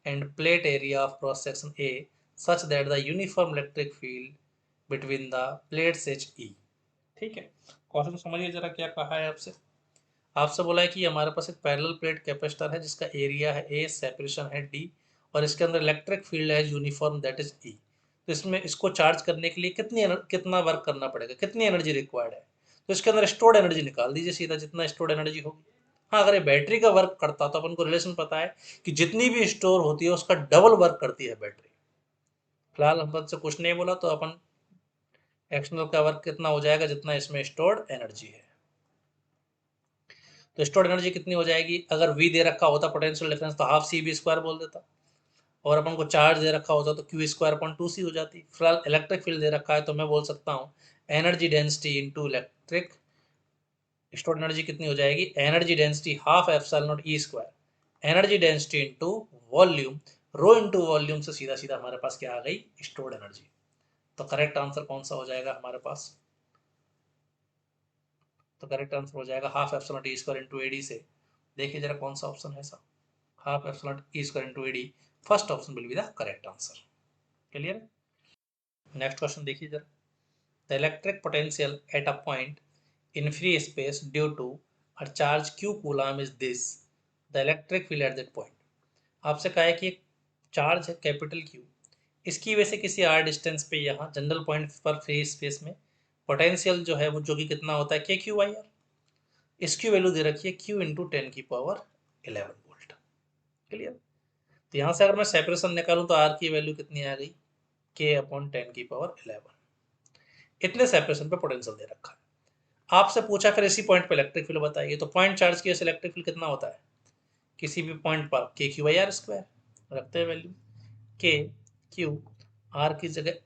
and plate area of cross section A such that the uniform electric field between the plates HE। ठीक है, क्वेश्चन समझिए जरा क्या कहा है आपसे। आपसे बोला है कि हमारे पास एक पैरेलल प्लेट कैपेसिटर है जिसका एरिया है ए, सेपरेशन है डी, और इसके अंदर इलेक्ट्रिक फील्ड है यूनिफॉर्म दैट इज ई। तो इसमें इसको चार्ज करने के लिए कितना वर्क करना पड़ेगा, कितनी एनर्जी रिक्वायर्ड है। तो इसके अंदर स्टोर्ड एनर्जी निकाल दीजिए सीधा, जितना स्टोर्ड एनर्जी होगी। हाँ, अगर ये बैटरी का वर्क करता तो अपन को रिलेशन पता है कि जितनी भी स्टोर होती है उसका डबल वर्क करती है बैटरी। फिलहाल हम से कुछ नहीं बोला तो अपन एक्सटर्नल का वर्क कितना हो जाएगा जितना इसमें स्टोर्ड एनर्जी है। तो स्टोर्ड एनर्जी कितनी हो जाएगी, अगर V दे रखा होता पोटेंशियल डिफरेंस तो हाफ CV² बोल देता, और अपन को चार्ज दे रखा होता तो Q²/2C हो जाती। फिलहाल इलेक्ट्रिक फील्ड दे रखा है तो मैं बोल सकता हूँ energy density into electric stored energy कितनी हो जाएगी, energy density half ε0E², energy density into volume, rho into volume से सीधा सीधा हमारे पास क्या आ गई, स्टोर्ड एनर्जी। तो करेक्ट आंसर कौन सा हो जाएगा हमारे पास, तो करेक्ट आंसर हो जाएगा हाफ ε0E² इंटू AD से। देखिए जरा कौन सा ऑप्शन है ऐसा, half ε0E² into AD, first option will be the correct answer. Clear. Next question देखिए जरा, the electric potential at a point in free space due to a charge q coulomb is this, the electric field at that point। आपसे कहा है कि एक चार्ज है कैपिटल Q, इसकी वजह से किसी r डिस्टेंस पे यहाँ जनरल पॉइंट पर फ्री स्पेस में पोटेंशियल जो है वो जो कि कितना होता है KQ/R। इसकी वैल्यू दे रखी है Q इंटू 10⁻11 वोल्ट। क्लियर। तो यहाँ से अगर मैं सेपरेशन निकालूं तो R की वैल्यू कितनी आ गई, K/10⁻11। इतने सेपरेशन पे पोटेंशियल दे रखा है। आपसे पूछा फिर इसी पॉइंट पे इलेक्ट्रिक फील्ड बताइए, तो पॉइंट चार्ज की इलेक्ट्रिक फील्ड कितना होता है, किसी भी पॉइंट पर KQ/R² रखते हैं वैल्यू, KQ, R की जगह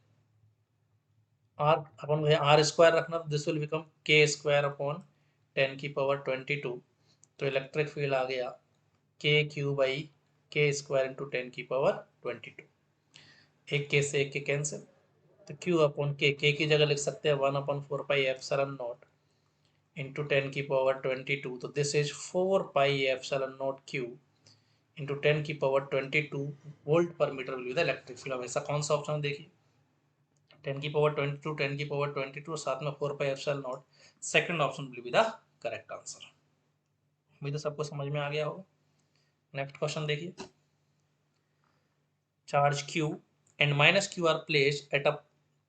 R अपन R² रखना, तो दिस विल बिकम K²/10⁻22। तो इलेक्ट्रिक फील्ड आ गया KQ/K² इंटू 10⁻22। एक के से एक के कैंसिल, तो Q/K, K की जगह लिख सकते हैं 1/4πε0 into 10⁻22, तो this is 4πε0Q into 10⁻22 volt पर metre will be the electric field. अब ऐसा कौन सा ऑप्शन देखिए, 10⁻22 10⁻22 साथ में 4πε0, second option will be the correct answer. अभी तो सबको समझ में आ गया होगा। नेक्स्ट क्वेश्चन देखिए, charge Q and -Q are placed at a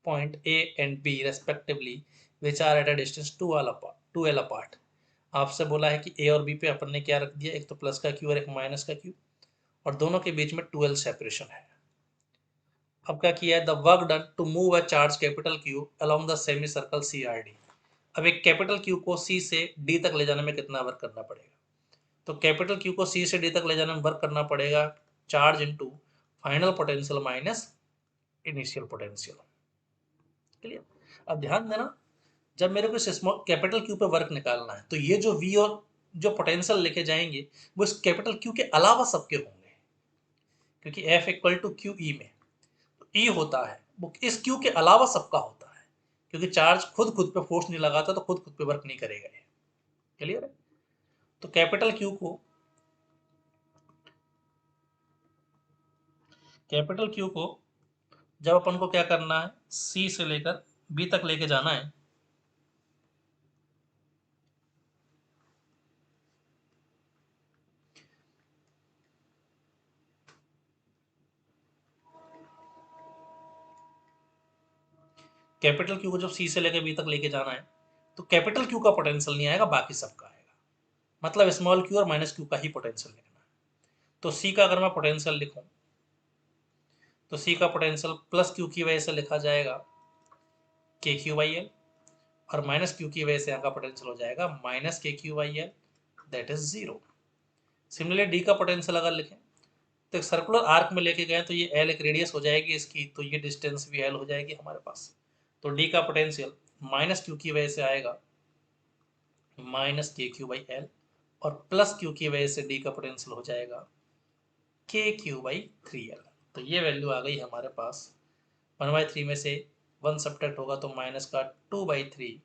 point A and B respectively which are at a distance 2L apart। आपसे बोला है कि A और B पे अपन ने क्या रख दिया, एक तो प्लस का Q और एक माइनस का Q, और दोनों के बीच में 2L सेपरेशन है। अब क्या किया है, the work done to move a charge capital Q along the semi circle CRD। अब एक कैपिटल Q को C से D तक ले जाने में कितना वर्क करना पड़ेगा, तो कैपिटल Q को C से D तक ले जाने में वर्क करना पड़ेगा charge into final potential minus initial potential. Clear. अब ध्यान देना, जब मेरे को स्मॉल कैपिटल Q पे वर्क निकालना है तो ये जो V और जो पोटेंशियल लेके जाएंगे वो इस कैपिटल Q के अलावा सबके होंगे, क्योंकि F=QE में तो E होता है वो इस Q के अलावा सबका होता है, क्योंकि चार्ज खुद पे फोर्स नहीं लगाता तो खुद पे वर्क नहीं करेगा ये। क्लियर है। तो कैपिटल Q को जब अपन को क्या करना है, C से लेकर B तक लेके जाना है, कैपिटल Q को जब C से लेकर B तक लेके जाना है तो कैपिटल Q का पोटेंशियल नहीं आएगा, बाकी सबका आएगा। मतलब स्मॉल q और माइनस q का ही पोटेंशियल लिखना है। तो C का अगर मैं पोटेंशियल लिखूं तो C का पोटेंशियल प्लस Q की वजह से लिखा जाएगा KQ/L, और माइनस Q की वजह से यहाँ का पोटेंशियल हो जाएगा minus KQ/L, that is 0। Similarly D का पोटेंशियल अगर लिखें तो एक सर्कुलर आर्क में लेके गए तो ये L एक रेडियस हो जाएगी इसकी, तो ये डिस्टेंस भी L हो जाएगी हमारे पास। तो D का पोटेंशियल माइनस Q की वजह से आएगा माइनस KQ/L, और प्लस Q की वजह से D का पोटेंशियल हो जाएगा KQ/3L। तो ये वैल्यू आ गई हमारे पास, 1/3 में से 1 सब्ट्रैक्ट होगा तो माइनस का 2/3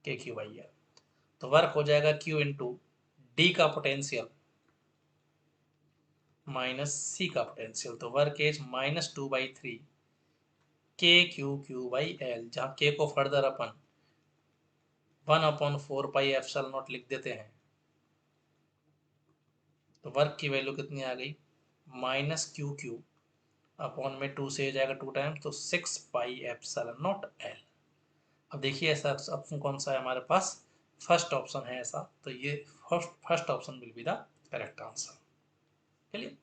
KQ/L। तो वर्क हो जाएगा Q इंटू D का पोटेंशियल माइनस C का पोटेंशियल, तो वर्क इज -2/3 KQQ/L, जहाँ K को फर्दर अपन 1/4πε0 लिख देते हैं, तो वर्क की वैल्यू कितनी आ गई, -QQ अपॉन में 2 से जाएगा 2 टाइम्स, तो 6πε0L। अब देखिए ऐसा ऑप्शन कौन सा है हमारे पास, फर्स्ट ऑप्शन है ऐसा, तो ये first option will be the correct answer. चलिए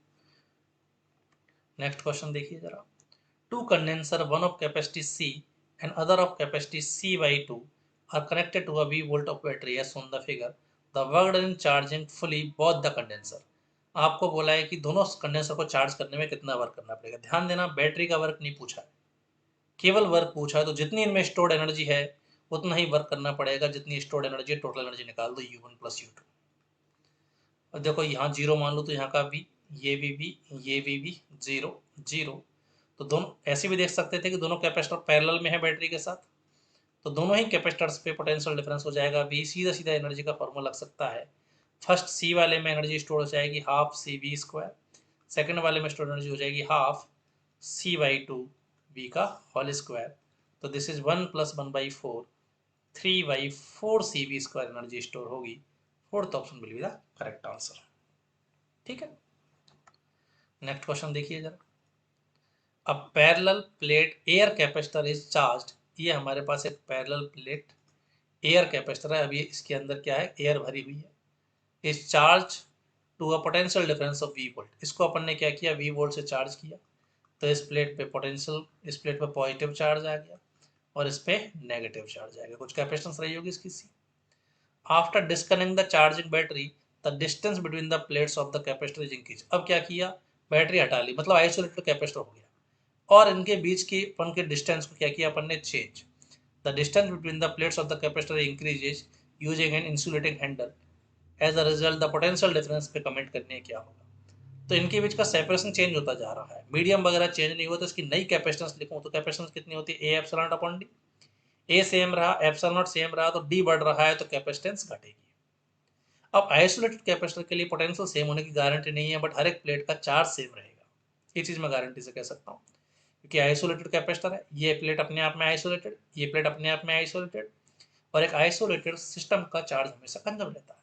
नेक्स्ट क्वेश्चन देखिए जरा। Two condenser, one of capacity C and other of capacity C/2 are connected to a V volt of battery as on the figure. The work done in charging fully both the condenser. आपको बोला है कि दोनों कंडेंसर को चार्ज करने में कितना वर्क करना पड़ेगा। ध्यान देना, बैटरी का वर्क नहीं पूछा है, केवल वर्क पूछा है, तो जितनी इनमें स्टोर्ड एनर्जी है उतना ही वर्क करना पड़ेगा, जितनी स्टोर्ड एनर्जी है, टोटल एनर्जी निकाल दो U1 + U2। और देखो यहाँ 0 मान लो तो यहाँ का V, ये भी V, ये भी V, 0 0, तो दोनों ऐसे भी देख सकते थे कि दोनों कैपेसिटर पैरेलल में है बैटरी के साथ, तो दोनों ही कैपेसिटर्स पे पोटेंशियल डिफरेंस हो जाएगा V। सीधा सीधा एनर्जी का फॉर्मूला लग सकता है। फर्स्ट C वाले में एनर्जी स्टोर हो जाएगी ½CV², सेकंड वाले में स्टोर एनर्जी हो जाएगी ½C/2V का होल स्क्वायर, तो this is 1 + 1/4 3/4CV² energy store होगी। Fourth option will be the correct answer. ठीक है, नेक्स्ट क्वेश्चन देखिए जरा। अब parallel plate air capacitor is charged, ये हमारे पास एक पैरेलल प्लेट एयर कैपेसिटर है, अभी इसके अंदर क्या है, एयर भरी हुई है, is charge to a potential difference of V volt. इसको अपन ने क्या किया, V वोल्ट से चार्ज किया, तो इस प्लेट पे पोटेंशियल, इस प्लेट पे पॉजिटिव चार्ज आ गया और इस पे नेगेटिव चार्ज आ गया, कुछ कैपेसिटेंस रही होगी इसकी C। After disconnecting the charging battery, the distance between the plates of the capacitor is increase. अब क्या किया, बैटरी हटा ली, मतलब आइसोलेटेड कैपेसिटर हो गया, और इनके बीच की अपन के डिस्टेंस को क्या किया अपन ने, change. The distance between the plates of the capacitor increases using an insulating handle, as a result the potential difference पे कमेंट करने क्या होगा। तो इनके बीच का सेपरेशन चेंज होता जा रहा है, मीडियम वगैरह चेंज नहीं हुआ, तो इसकी नई कैपेसिटेंस लिखूं तो कैपेसिटेंस कितनी होती है, A ε/D। ए सेम रहा, ε0 सेम रहा, तो डी बढ़ रहा है तो कैपेसिटेंस घटेगी। अब आइसोलेटेड कैपेसिटर के लिए पोटेंशियल सेम होने की गारंटी नहीं है, बट हर एक प्लेट का चार्ज सेम रहेगा, ये चीज मैं गारंटी से कह सकता हूँ, क्योंकि आइसोलेटेड कैपेसिटर है, ये प्लेट अपने आप में आइसोलेटेड, ये प्लेट अपने आप में आइसोलेटेड, और एक आइसोलेटेड सिस्टम का चार्ज हमेशा कंजर्व रहता है।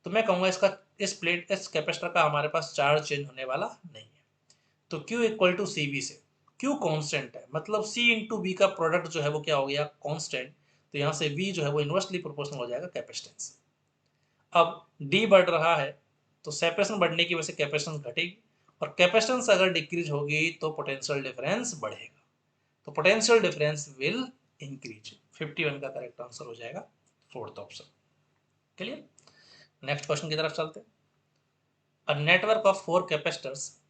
तो मैं कहूँगा इसका, इस कैपेसिटर का हमारे पास चार्ज चेंज होने वाला नहीं है। तो Q = CV से, Q कांस्टेंट है, मतलब C × V का प्रोडक्ट जो है वो क्या हो गया, कांस्टेंट, तो यहाँ से V जो है वो इनवर्सली प्रोपोर्शनल हो जाएगा कैपेसिटेंस। अब D बढ़ रहा है तो सेपरेशन बढ़ने की वजह से कैपेसिटेंस घटेगी, और कैपेसिटेंस अगर डिक्रीज होगी तो पोटेंशियल डिफरेंस बढ़ेगा, तो पोटेंशियल डिफरेंस विल इंक्रीज। 51 का करेक्ट आंसर हो जाएगा fourth option. Clear, next question की तरफ चलते हैं। A network of 4 capacitors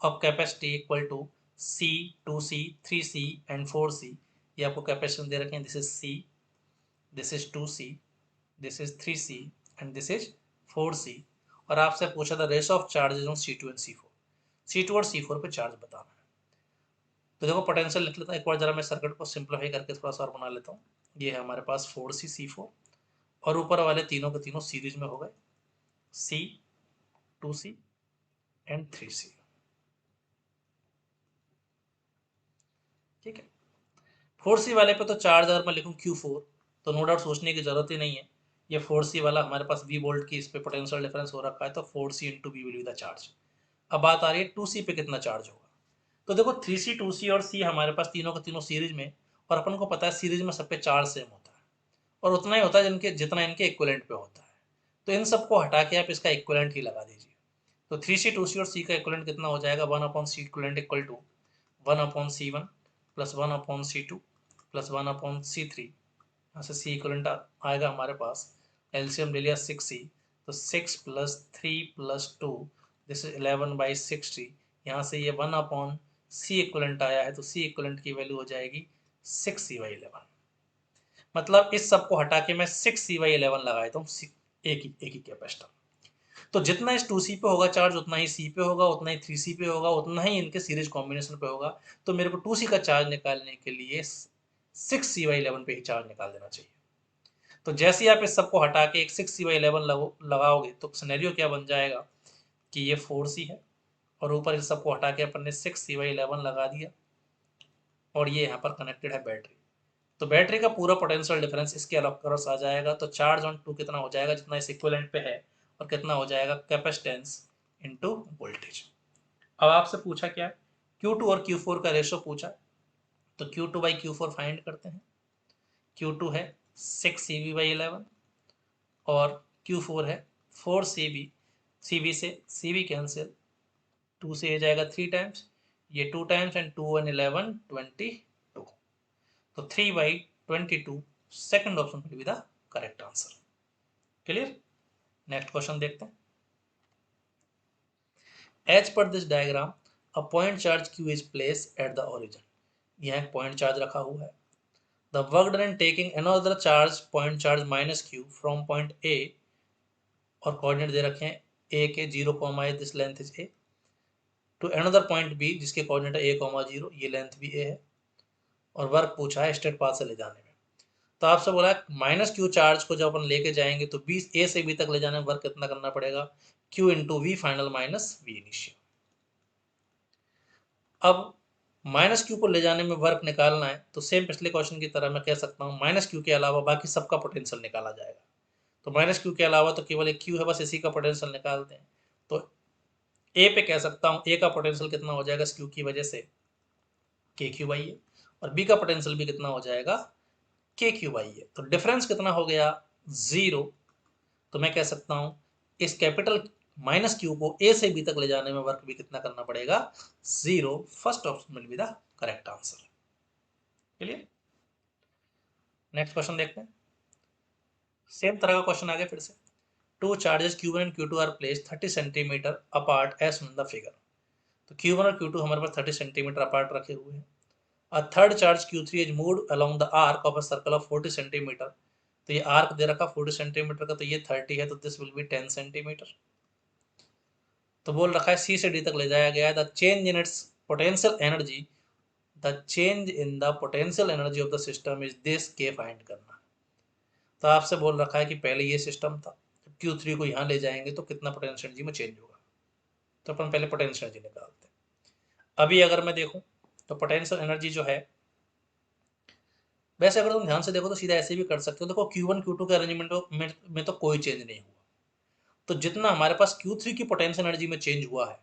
of capacity equal to C, 2C, 3C and 4C, ये आपको कैपेसिटेंस दे रखे हैं, this is C, this is 2C, this is 3C and this is 4C, और आपसे पूछा था ratio of charges on C2 and C4, C2 और C4 पे चार्ज बताना है। तो देखो पोटेंशियल लिख लेता हूँ एक बार, जरा मैं सर्किट को सिंप्लीफाई करके थोड़ा सा और बना लेता हूँ। ये है हमारे पास 4C C4, और ऊपर वाले तीनों के तीनों सीरीज में हो गए, C, 2C एंड 3C। ठीक है, 4C वाले पे तो चार्ज अगर मैं लिखूँ Q4, तो नो डाउट सोचने की जरूरत ही नहीं है, ये 4C वाला हमारे पास V वोल्ट की इस पे पोटेंशियल डिफरेंस हो रखा है, तो 4C × V will be the charge. अब बात आ रही है 2C पे कितना चार्ज होगा। तो देखो 3C, 2C और C हमारे पास तीनों के तीनों सीरीज में, और अपन को पता है सीरीज में सब पे चार्ज सेम होता है, और उतना ही होता है जिनके जितना इनके इक्विवेलेंट पे होता है, तो इन सबको हटा के आप इसका इक्विवेलेंट ही लगा दीजिए। तो 3C, 2C और C का इक्विवेलेंट कितना हो जाएगा, 1/C equivalent equal to 1/C1 + 1/C2 + 1/C3, यहाँ से C इक्विवेलेंट आएगा हमारे पास, एलसीएम ले लिया 6C, तो 6 + 3 + 2 दिस इज 11/60, यहाँ से ये 1/C इक्विवेलेंट आया है, तो C इक्विवेलेंट की वैल्यू हो जाएगी 6C/11। मतलब इस सब को हटा के मैं 6C/11 लगाया था, एक ही कैपेसिटर, तो जितना इस 2C पे होगा चार्ज उतना ही C पे होगा, उतना ही 3C पे होगा, उतना ही इनके सीरीज कॉम्बिनेशन पे होगा, तो मेरे को 2C का चार्ज निकालने के लिए 6C/11 पे ही चार्ज निकाल देना चाहिए। तो जैसे ही आप इस सबको हटा के एक 6C/11 लगाओगे तो सिनेरियो क्या बन जाएगा कि ये 4C है, और ऊपर इस सबको हटा के अपन ने 6C/11 लगा दिया, और ये यहाँ पर कनेक्टेड है बैटरी। तो बैटरी का पूरा पोटेंशियल डिफरेंस इसके अक्रॉस आ जाएगा। तो चार्ज ऑन टू कितना हो जाएगा, जितना इस इक्विवेलेंट पे है, और कितना हो जाएगा कैपेसिटेंस इनटू वोल्टेज। अब आपसे पूछा क्या है, Q2 और Q4 का रेशो पूछा, तो Q2 बाई Q4 फाइंड करते हैं। Q2 है 6 CV बाई 11 और Q4 है 4 CV। CV से CV कैंसिल, 2 से ये जाएगा 3 टाइम्स, ये 2 टाइम्स एंड 2 1 11 22। तो 3/22 second option will be the correct answer. Clear. Next question देखते हैं। As per this diagram a point charge Q is place at the origin. यह एक पॉइंट चार्ज रखा हुआ है। The work done in taking another charge point charge -Q from point A, और कोऑर्डिनेट दे रखे हैं A के 0, this length is A, to another point B जिसके कोऑर्डिनेट है A, 0, ये लेंथ भी A है, और वर्क पूछा है स्ट्रेट पाथ से ले जाने में। तो आपसे बोला है -Q चार्ज को जब अपन लेके जाएंगे तो B A से B तक ले जाने में वर्क कितना करना पड़ेगा, Q into V final minus V initial. अब -Q को ले जाने में वर्क निकालना है, तो सेम पिछले क्वेश्चन की तरह मैं कह सकता हूँ -Q के अलावा बाकी सबका पोटेंशियल निकाला जाएगा। तो -Q के अलावा तो केवल एक Q है, बस इसी का पोटेंशियल निकालते हैं। तो A पे कह सकता हूँ A का पोटेंशियल कितना हो जाएगा इस Q की वजह से, KQ/A, और B का पोटेंशियल भी कितना हो जाएगा, KQ/A। तो डिफरेंस कितना हो गया, 0। तो मैं कह सकता हूँ इस कैपिटल -Q को A से B तक ले जाने में वर्क भी कितना करना पड़ेगा, 0। First option will be the correct answer. Clear. Next question देखते हैं। सेम तरह का क्वेश्चन आ गया फिर से। Two charges Q1 and Q2 are placed 30 centimetre apart as in the figure. तो Q1 और Q2 हमारे पास 30 सेंटीमीटर अपार्ट रखे हुए हैं। A third charge Q3 is moved along the arc of a circle of 40 centimetre. तो ये आर्क दे रखा 40 सेंटीमीटर का, तो ये 30 है, तो दिस विल बी 10 सेंटीमीटर। तो बोल रखा है C से D तक ले जाया गया है। The change in its potential energy, the change in the potential energy of the system is this, के फाइंड करना। तो आपसे बोल रखा है कि पहले ये सिस्टम था, Q3 को यहाँ ले जाएंगे तो कितना पोटेंशियल एनर्जी में चेंज होगा। तो अपन पहले पोटेंशियल एनर्जी निकालते हैं। अभी अगर मैं देखूं तो पोटेंशियल एनर्जी जो है, वैसे अगर तुम ध्यान से देखो तो सीधा ऐसे भी कर सकते हो। देखो Q1 Q2 के अरेंजमेंट में तो कोई चेंज नहीं हुआ, तो जितना हमारे पास Q3 की पोटेंशियल एनर्जी में चेंज हुआ है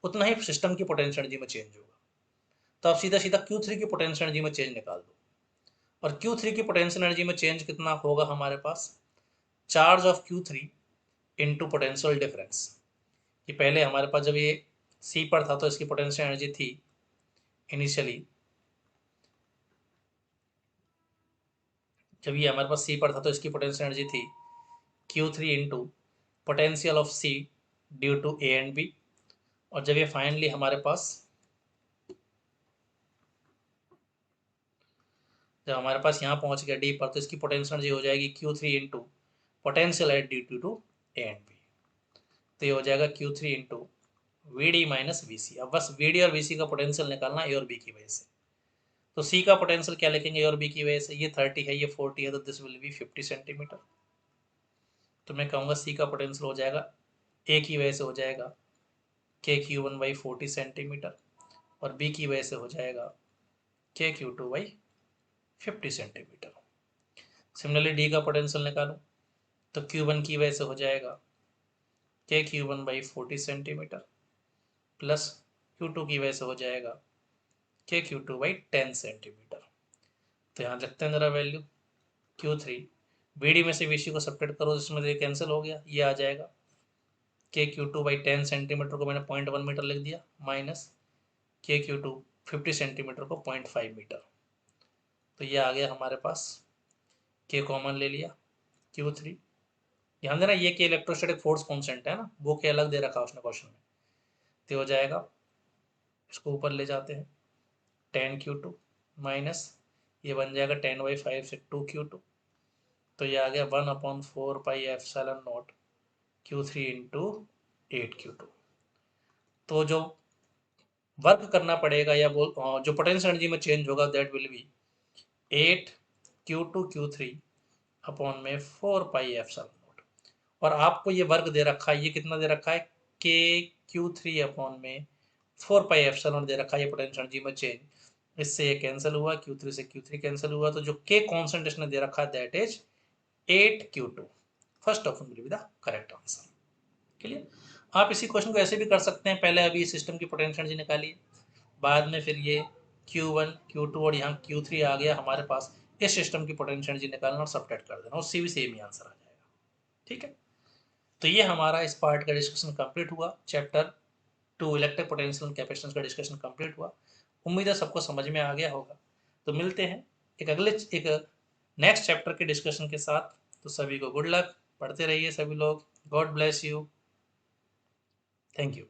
उतना ही सिस्टम की पोटेंशियल एनर्जी में चेंज होगा। तो आप सीधा सीधा Q3 की पोटेंशियल एनर्जी में चेंज निकाल दो, और Q3 की पोटेंशियल एनर्जी में चेंज कितना होगा हमारे पास, charge of Q3 into potential difference. कि पहले हमारे पास जब ये C पर था तो इसकी पोटेंशियल एनर्जी थी इनिशियली, जब ये हमारे पास C पर था तो इसकी पोटेंशियल एनर्जी थी Q3 into potential of C due to A and B। और जब ये फाइनली हमारे पास, जब हमारे पास यहाँ पहुंच गया D पर, तो इसकी पोटेंशियल एनर्जी हो जाएगी Q3 into potential at due to A and B। तो ये हो जाएगा Q3 into VD minus VC। अब बस VD और VC का पोटेंशियल निकालना A और B की वजह से। तो C का पोटेंशियल क्या लिखेंगे A और B की वजह से, ये 30 है, ये 40 है, तो दिस विल बी 50 सेंटीमीटर। तो मैं कहूँगा C का पोटेंशियल हो जाएगा A की वजह से हो जाएगा KQ1/40 सेंटीमीटर, और B की वजह से हो जाएगा KQ2/50 सेंटीमीटर। सिमिलरली D का पोटेंशियल निकालूं तो Q1 की वजह से हो जाएगा KQ1/40 सेंटीमीटर, प्लस Q2 की वजह से हो जाएगा KQ2/10 सेंटीमीटर। तो यहाँ रखते हैं जरा वैल्यू Q3, BD में से VC को सब्ट्रैक्ट करो, जिसमें से कैंसिल हो गया, ये आ जाएगा KQ2/10 सेंटीमीटर को मैंने 0.1 मीटर लिख दिया, माइनस KQ2 50 सेंटीमीटर को 0.5 मीटर। तो ये आ गया हमारे पास, K कॉमन ले लिया, Q3। ध्यान देना ये K इलेक्ट्रोस्टैटिक फोर्स कॉन्स्टेंट है ना, वो K अलग दे रखा है उसने क्वेश्चन में। तो हो जाएगा, इसको ऊपर ले जाते हैं, 10Q2 माइनस ये बन जाएगा 10/5 से 2Q2। तो ये आ गया 1/4πε0 Q3 इंटू 8Q2। तो जो वर्क करना पड़ेगा या जो पोटेंशियल एनर्जी में चेंज होगा, that will be 8Q2Q3 upon में 4πε0। और आपको ये वर्क दे रखा है, ये कितना दे रखा है, KQ3 अपॉन में 4πε0 दे रखा है, ये पोटेंशियल एनर्जी में चेंज। इससे ये कैंसिल हुआ, Q3 से Q3 कैंसिल हुआ, तो जो K कॉन्सेंट्रेशन दे रखा है that is 8Q2। First option will be the correct answer. Clear. आप इसी क्वेश्चन को ऐसे भी कर सकते हैं, पहले अभी सिस्टम की पोटेंशियल एनर्जी निकालिए, बाद में फिर ये Q1 Q2 और यहाँ Q3 आ गया हमारे पास, इस सिस्टम की पोटेंशियल एनर्जी निकालना और सब्ट्रैक्ट कर देना, उससे भी सेम ही आंसर आ जाएगा। ठीक है, तो ये हमारा इस पार्ट का डिस्कशन कंप्लीट हुआ। चैप्टर 2 इलेक्ट्रिक पोटेंशियल कैपेसिटेंस का डिस्कशन कंप्लीट हुआ। उम्मीद है सबको समझ में आ गया होगा। तो मिलते हैं एक नेक्स्ट चैप्टर के डिस्कशन के साथ। तो सभी को गुड लक, पढ़ते रहिए सभी लोग। God bless you. Thank you.